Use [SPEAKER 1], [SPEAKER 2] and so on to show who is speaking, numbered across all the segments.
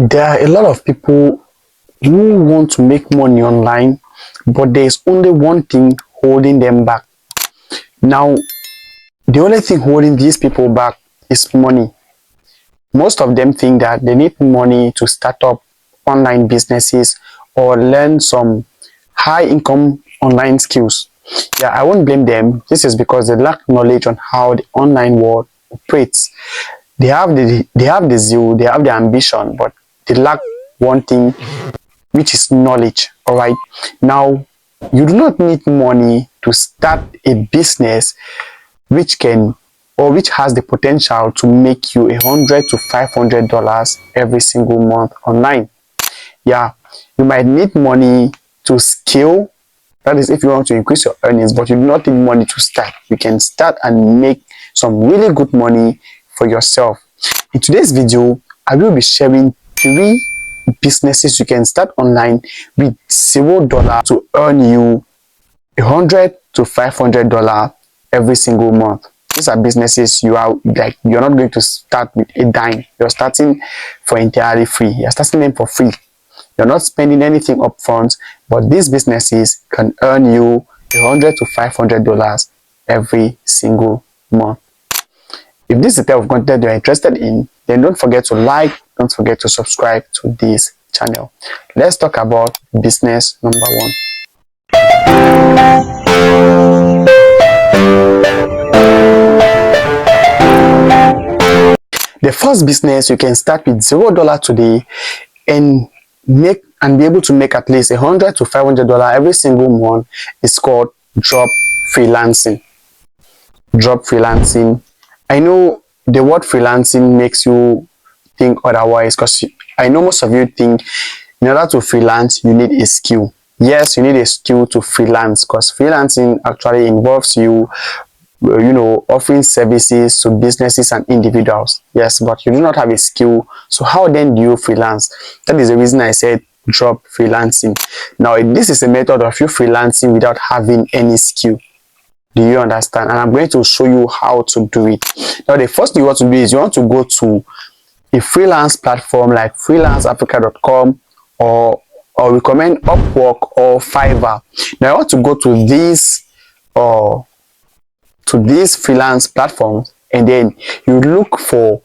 [SPEAKER 1] There are a lot of people who want to make money online, but there is only one thing holding them back. Now, the only thing holding these people back is money. Most of them think that they need money to start up online businesses or learn some high income online skills. Yeah, I won't blame them. This is because they lack knowledge on how the online world operates. They have the zeal, they have the ambition, but they lack one thing, which is knowledge. All right. Now, you do not need money to start a business which can or which has the potential to make you $100 to $500 every single month online. Yeah, you might need money to scale. That is if you want to increase your earnings, but you do not need money to start. You can start and make some really good money for yourself. In today's video, I will be sharing 3 businesses you can start online with $0 to earn you $100 to $500 every single month. These are businesses you're not going to start with a dime. You're starting for entirely free. You're starting them for free. You're not spending anything upfront, but these businesses can earn you $100 to $500 every single month. If this is the type of content you're interested in, then don't forget to like, don't forget to subscribe to this channel. Let's talk about business number 1. The first business you can start with $0 today and be able to make at least $100 to $500 every single month is called drop freelancing. Drop freelancing. I know the word freelancing makes you think otherwise, because I know most of you think in order to freelance you need a skill. Yes, you need a skill to freelance, because freelancing actually involves you offering services to businesses and individuals. Yes, but you do not have a skill. So how then do you freelance? That is the reason I said drop freelancing. Now, this is a method of you freelancing without having any skill. Do you understand? And I'm going to show you how to do it. Now, the first thing you want to do is you want to go to a freelance platform like freelanceafrica.com or recommend Upwork or Fiverr. Now, I want to go to these freelance platforms, and then you look for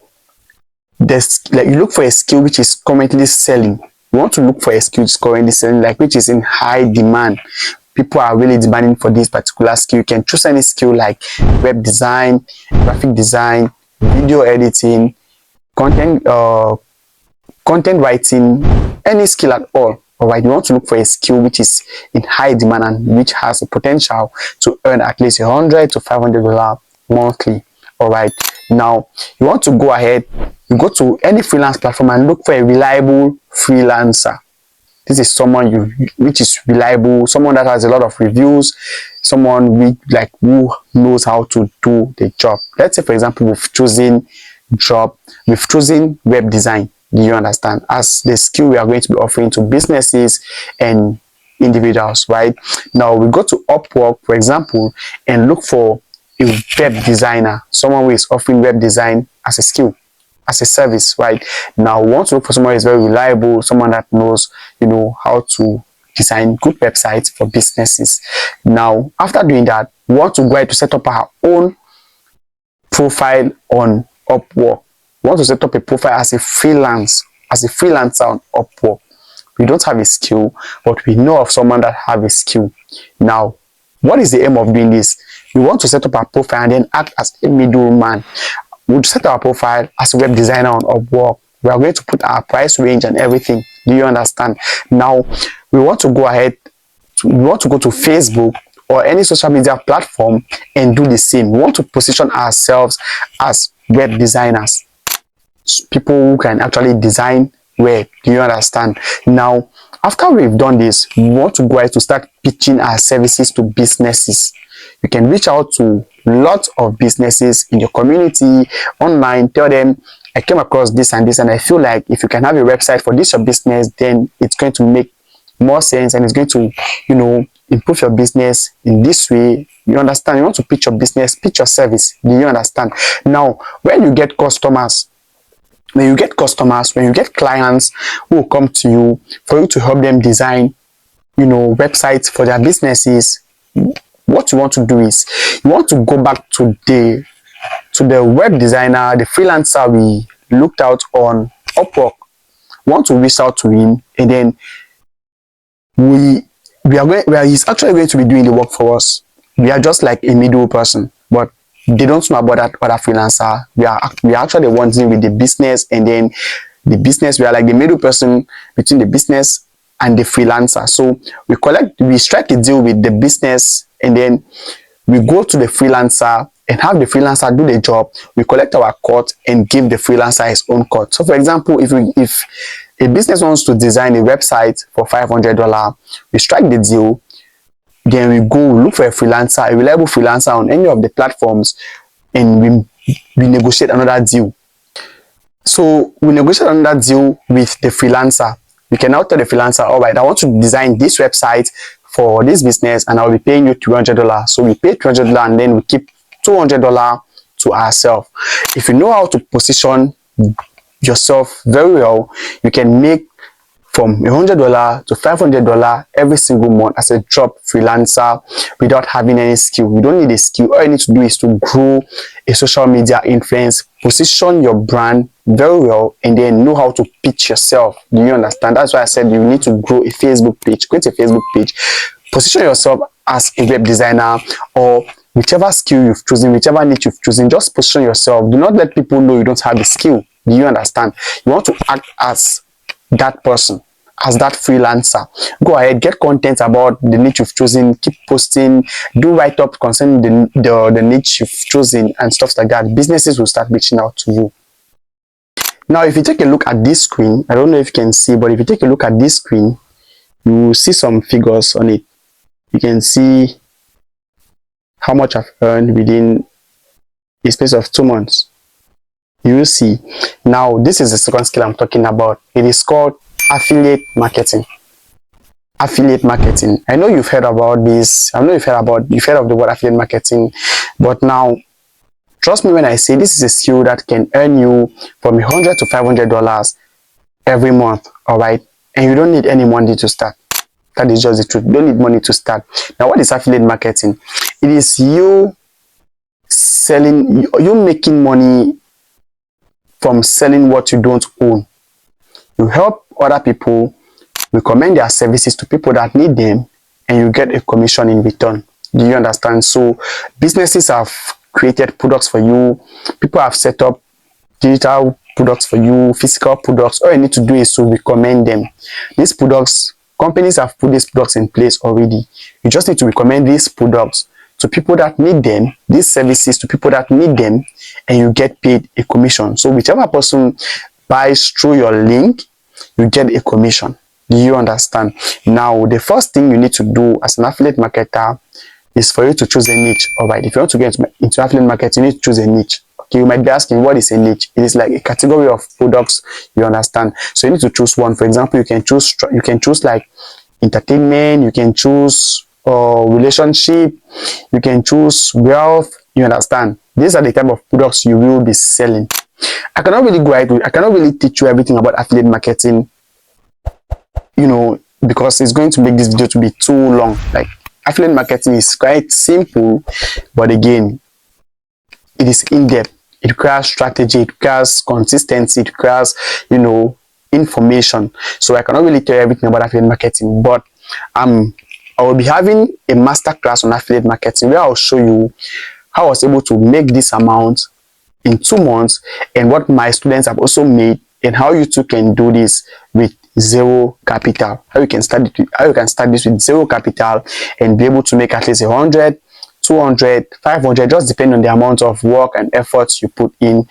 [SPEAKER 1] a skill which is currently selling. You want to look for a skill which is currently selling, which is in high demand. People are really demanding for this particular skill. You can choose any skill like web design, graphic design, video editing, content writing, any skill at all. Alright, you want to look for a skill which is in high demand and which has a potential to earn at least $100 to $500 monthly. Alright, now you want to go ahead, you go to any freelance platform and look for a reliable freelancer. This is someone which is reliable, someone that has a lot of reviews, someone who knows how to do the job. Let's say, for example, we've chosen web design. Do you understand? As the skill we are going to be offering to businesses and individuals, right? Now we go to Upwork, for example, and look for a web designer, someone who is offering web design as a skill, as a service, right? Now we want to look for someone who is very reliable, someone that knows, how to design good websites for businesses. Now, after doing that, we want to go ahead to set up our own profile on Upwork. We want to set up a profile as a freelancer on Upwork. We don't have a skill, but we know of someone that have a skill. Now, what is the aim of doing this? We want to set up our profile and then act as a middleman. We'll set our profile as a web designer on Upwork. We are going to put our price range and everything. Do you understand? Now, we want to go ahead. We want to go to Facebook or any social media platform and do the same. We want to position ourselves as web designers, people who can actually design web. Do you understand? Now, after we've done this, we want to go ahead to start pitching our services to businesses. You can reach out to lots of businesses in your community online, tell them, I came across this and this, and I feel like if you can have a website for this your business, then it's going to make more sense and it's going to, improve your business in this way. You understand? You want to pitch your business, pitch your service. Do you understand? Now, when you get customers, when you get customers, when you get clients who will come to you for you to help them design, websites for their businesses, what you want to do is you want to go back to the web designer, the freelancer we looked out on Upwork. We want to reach out to him, and then he's actually going to be doing the work for us. We are just like a middle person, but they don't know about that other freelancer. We are actually the ones dealing with the business, and then the business, we are like the middle person between the business and the freelancer. So we strike a deal with the business, and then we go to the freelancer and have the freelancer do the job. We collect our cut and give the freelancer his own cut. So for example, if a business wants to design a website for $500, we strike the deal, then we go look for a reliable freelancer on any of the platforms, and we negotiate another deal. So we negotiate another deal with the freelancer. We can now tell the freelancer, all right, I want to design this website for this business, and I'll be paying you $300. So we pay $300, and then we keep $200 to ourselves. If you know how to position yourself very well, you can make from $100 to $500 every single month as a job freelancer without having any skill. You don't need a skill. All you need to do is to grow a social media influence, position your brand very well, and then know how to pitch yourself. Do you understand? That's why I said you need to grow a Facebook page. Create a Facebook page, position yourself as a web designer, or whichever skill you've chosen, whichever niche you've chosen, just position yourself. Do not let people know you don't have the skill. Do you understand? You want to act as that person, as that freelancer. Go ahead, get content about the niche you've chosen, keep posting, do write-up concerning the niche you've chosen and stuff like that. Businesses will start reaching out to you. Now, if you take a look at this screen, I don't know if you can see, but if you take a look at this screen, you will see some figures on it. You can see how much I've earned within a space of 2 months. You will see. Now, this is the second skill I'm talking about. It is called affiliate marketing. Affiliate marketing. I know you've heard about this. I know you've heard of the word affiliate marketing, but now trust me when I say this is a skill that can earn you from $100 to $500 every month. All right, and you don't need any money to start. That is just the truth. You don't need money to start. Now, what is affiliate marketing? It is you making money from selling what you don't own. You help other people, recommend their services to people that need them, and you get a commission in return. Do you understand? So businesses have created products for you. People have set up digital products for you, physical products. All you need to do is to recommend them. These products, companies have put these products in place already. You just need to recommend these products to people that need them, these services to people that need them, and you get paid a commission. So whichever person buys through your link, you get a commission. Do you understand? Now, the first thing you need to do as an affiliate marketer is for you to choose a niche. All right, if you want to get into affiliate marketing, you need to choose a niche. Okay, you might be asking, what is a niche? It is like a category of products. You understand? So you need to choose one. For example, you can choose like entertainment. You can choose relationship. You can choose wealth. You understand? These are the type of products you will be selling. I cannot really teach you everything about affiliate marketing, because it's going to make this video to be too long. Like, affiliate marketing is quite simple, but again, it is in-depth. It requires strategy, it requires consistency, it requires, information. So I cannot really tell you everything about affiliate marketing, but I will be having a masterclass on affiliate marketing where I'll show you how I was able to make this amount in 2 months, and what my students have also made, and how you too can do this with zero capital. How you can start this with zero capital and be able to make at least 100, 200, 500, just depending on the amount of work and efforts you put in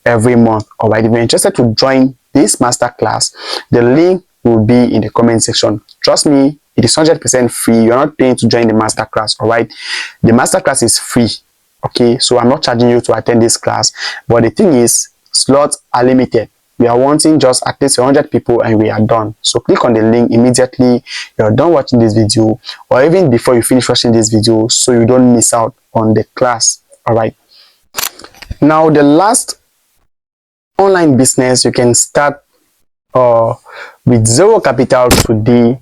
[SPEAKER 1] every month. All right, if you're interested to join this masterclass, the link will be in the comment section. Trust me, it is 100% free. You're not paying to join the masterclass. All right, the masterclass is free. Okay, so I'm not charging you to attend this class, but the thing is, slots are limited. We are wanting just at least 100 people and we are done. So click on the link immediately you're done watching this video, or even before you finish watching this video, so you don't miss out on the class. All right, now the last online business, you can start with zero capital today,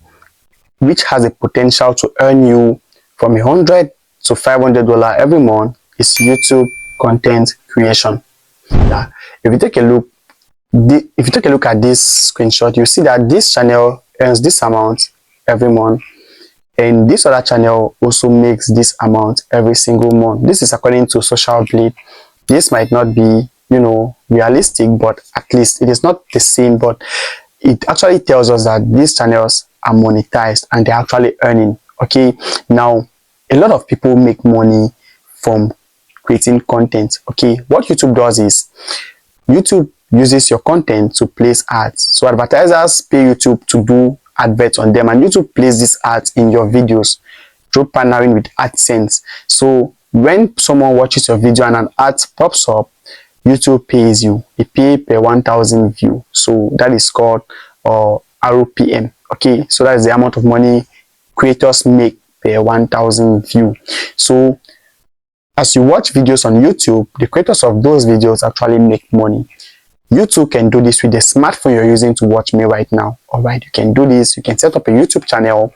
[SPEAKER 1] which has a potential to earn you from $100 to $500 every month, is YouTube content creation. Yeah. If you take a look, at this screenshot, you see that this channel earns this amount every month, and this other channel also makes this amount every single month. This is according to Social Blade. This might not be, realistic, but at least it is not the same, but it actually tells us that these channels are monetized and they're actually earning. Okay, now a lot of people make money from creating content. Okay, what YouTube does is YouTube uses your content to place ads. So advertisers pay YouTube to do adverts on them, and YouTube plays these ads in your videos through partnering with AdSense. So when someone watches your video and an ad pops up, YouTube pays you. They pay per 1,000 view. So that is called RPM. Okay, so that is the amount of money creators make per 1,000 view. So as you watch videos on YouTube, the creators of those videos actually make money. You too can do this with the smartphone you're using to watch me right now. All right, you can do this. You can set up a YouTube channel,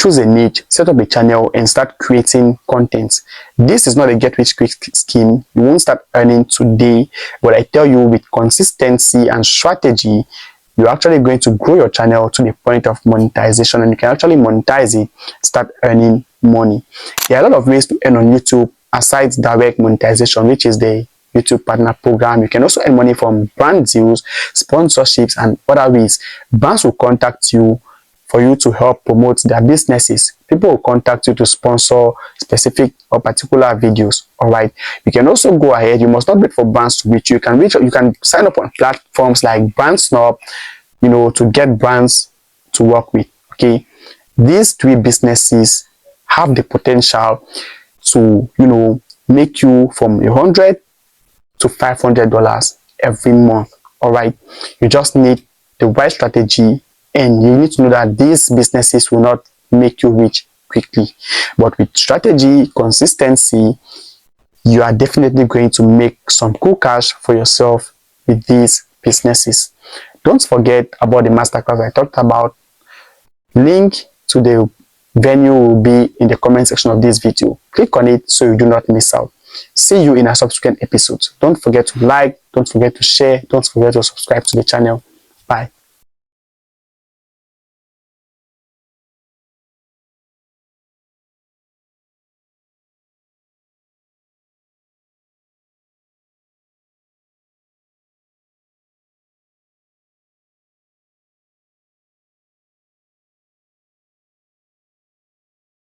[SPEAKER 1] choose a niche, set up a channel, and start creating content. This is not a get rich quick scheme. You won't start earning today, but I tell you, with consistency and strategy, you're actually going to grow your channel to the point of monetization, and you can actually monetize it, start earning money. There are a lot of ways to earn on YouTube aside direct monetization, which is the YouTube partner program. You can also earn money from brand deals, sponsorships, and other ways. Brands will contact you for you to help promote their businesses. People will contact you to sponsor specific or particular videos. All right, you can also go ahead. You must not wait for brands to reach you. You can sign up on platforms like Brand Snub, to get brands to work with. Okay, these three businesses have the potential to make you from $100 to $500 every month. All right, you just need the right strategy, and you need to know that these businesses will not make you rich quickly, but with strategy, consistency, you are definitely going to make some cool cash for yourself with these businesses. Don't forget about the masterclass I talked about. Link to the venue will be in the comment section of this video. Click on it so you do not miss out. See you in a subsequent episode. Don't forget to like, don't forget to share, don't forget to subscribe to the channel. Bye.